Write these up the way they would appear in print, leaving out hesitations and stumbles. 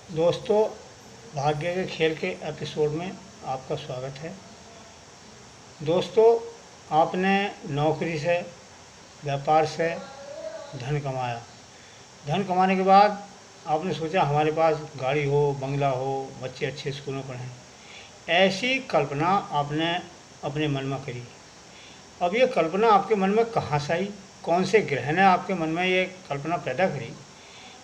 दोस्तों, भाग्य के खेल के एपिसोड में आपका स्वागत है। दोस्तों, आपने नौकरी से, व्यापार से धन कमाया। धन कमाने के बाद आपने सोचा हमारे पास गाड़ी हो, बंगला हो, बच्चे अच्छे स्कूलों में पढ़ें। ऐसी कल्पना आपने अपने मन में करी। अब ये कल्पना आपके मन में कहाँ से आई? कौन से ग्रह ने आपके मन में ये कल्पना पैदा करी?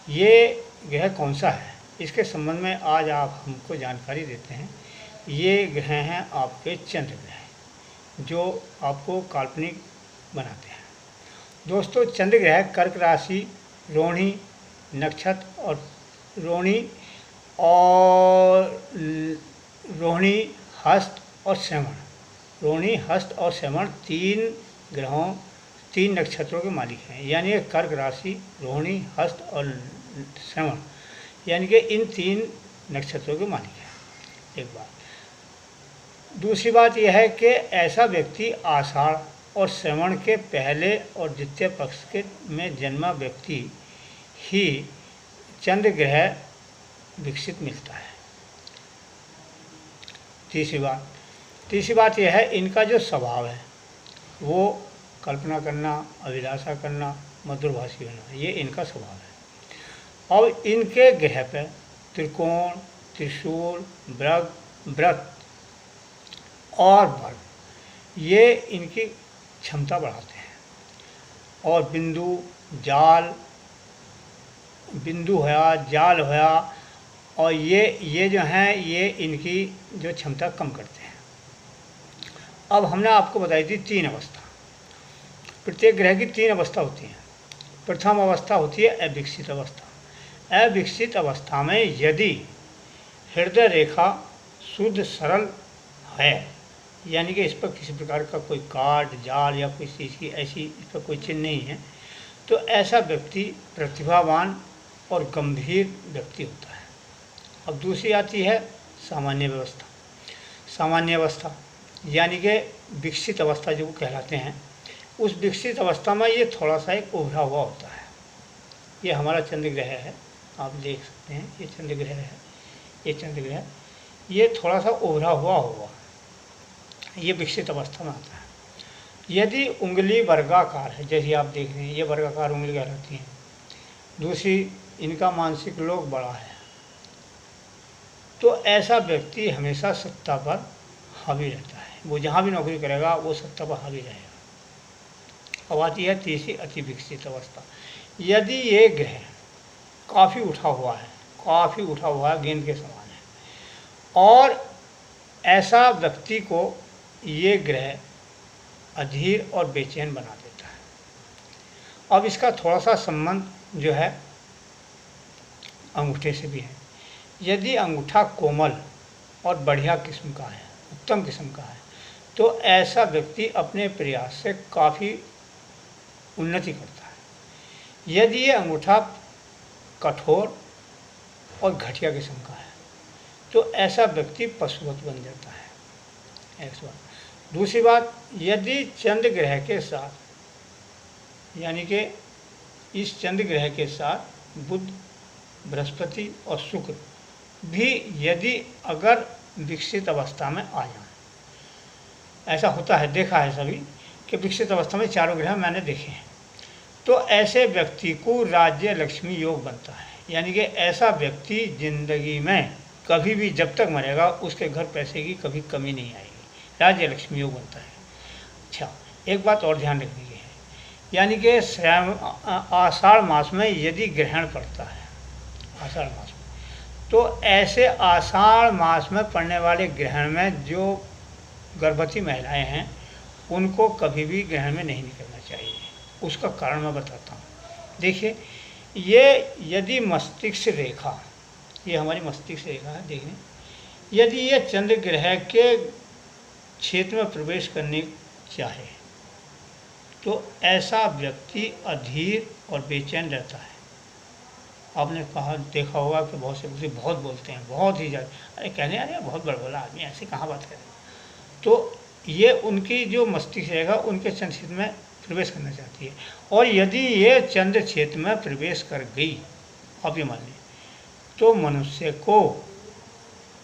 ये ग्रह कौन सा है? इसके संबंध में आज आप हमको जानकारी देते हैं। ये ग्रह हैं आपके चंद्र ग्रह, जो आपको काल्पनिक बनाते हैं। दोस्तों, चंद्र ग्रह कर्क राशि, रोहिणी नक्षत्र और रोहिणी हस्त और श्रवण, रोहिणी हस्त और श्रवण तीन नक्षत्रों के मालिक हैं। यानी कर्क राशि, रोहिणी हस्त और श्रवण, यानी कि इन तीन नक्षत्रों के मालिक हैं। एक बात। दूसरी बात यह है कि ऐसा व्यक्ति आषाढ़ और श्रवण के पहले और द्वितीय पक्ष के में जन्मा व्यक्ति ही चंद्र ग्रह विकसित मिलता है। तीसरी बात यह है, इनका जो स्वभाव है वो कल्पना करना, अभिलाषा करना, मधुरभाषी होना, ये इनका स्वभाव है। और इनके ग्रह पर त्रिकोण, त्रिशूल, व्रत और वर्ग, ये इनकी क्षमता बढ़ाते हैं। और बिंदु होया, जाल होया, और ये जो हैं ये इनकी जो क्षमता कम करते हैं। अब हमने आपको बताई थी तीन अवस्था। प्रत्येक ग्रह की तीन अवस्था होती हैं। प्रथम अवस्था होती है अविकसित अवस्था। अविकसित अवस्था में यदि हृदय रेखा शुद्ध सरल है, यानी कि इस पर किसी प्रकार का कोई काट, जाल या कोई चीज़ की ऐसी इस पर कोई चिन्ह नहीं है, तो ऐसा व्यक्ति प्रतिभावान और गंभीर व्यक्ति होता है। अब दूसरी आती है सामान्य व्यवस्था। सामान्य अवस्था यानी कि विकसित अवस्था जो कहलाते हैं, उस विकसित अवस्था में ये थोड़ा सा एक उभरा हुआ होता है। ये हमारा चंद्र ग्रह है, आप देख सकते हैं, ये चंद्र ग्रह है। ये चंद्र ग्रह ये थोड़ा सा उभरा हुआ होगा, ये विकसित अवस्था में आता है। यदि उंगली वर्गाकार है, जैसे आप देख रहे हैं, ये वर्गाकार उंगली कहलाती है। दूसरी, इनका मानसिक लोक बड़ा है, तो ऐसा व्यक्ति हमेशा सत्ता पर हावी रहता है। वो जहाँ भी नौकरी करेगा वो सत्ता पर हावी रहेगा। अब आती है तीसरी, अति विकसित अवस्था। यदि ये ग्रह काफ़ी उठा हुआ है, गेंद के समान है, और ऐसा व्यक्ति को ये ग्रह अधीर और बेचैन बना देता है। अब इसका थोड़ा सा संबंध जो है अंगूठे से भी है। यदि अंगूठा कोमल और बढ़िया किस्म का है, उत्तम किस्म का है, तो ऐसा व्यक्ति अपने प्रयास से काफ़ी उन्नति करता है। यदि ये अंगूठा कठोर और घटिया किस्म का है, तो ऐसा व्यक्ति पशुवत बन जाता है। एक बात। दूसरी बात, यदि चंद्र ग्रह के साथ, यानी कि इस चंद्र ग्रह के साथ बुध, बृहस्पति और शुक्र भी यदि अगर विकसित अवस्था में आ जाए, ऐसा होता है, देखा है सभी कि विकसित अवस्था में चारों ग्रह मैंने देखे हैं, तो ऐसे व्यक्ति को राज्य लक्ष्मी योग बनता है। यानी कि ऐसा व्यक्ति जिंदगी में कभी भी जब तक मरेगा उसके घर पैसे की कभी कमी नहीं आएगी, राज्य लक्ष्मी योग बनता है। अच्छा, एक बात और ध्यान रखने की है, यानी कि आषाढ़ मास में यदि ग्रहण पड़ता है, आषाढ़ मास में, तो ऐसे आषाढ़ मास में पड़ने वाले ग्रहण में जो गर्भवती महिलाएं हैं उनको कभी भी ग्रहण में नहीं निकलना चाहिए। उसका कारण मैं बताता हूँ। देखिए, ये यदि मस्तिष्क रेखा, ये हमारी मस्तिष्क रेखा है, देखिए, यदि ये चंद्र ग्रह के क्षेत्र में प्रवेश करने चाहे तो ऐसा व्यक्ति अधीर और बेचैन रहता है। आपने देखा होगा कि बहुत से व्यक्ति बहुत बोलते हैं, बहुत ही ज़्यादा, अरे कहने अरे बहुत बड़बोला आदमी, ऐसे कहाँ बात करें। तो ये उनकी जो मस्तिष्क रहेगा उनके चंद्र क्षेत्र में प्रवेश करना चाहती है। और यदि ये चंद्र क्षेत्र में प्रवेश कर गई, आप ये मान लीजिए, तो मनुष्य को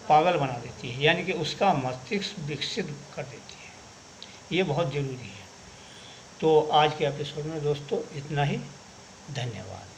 पागल बना देती है, यानी कि उसका मस्तिष्क विकसित कर देती है। ये बहुत ज़रूरी है। तो आज के एपिसोड में दोस्तों इतना ही। धन्यवाद।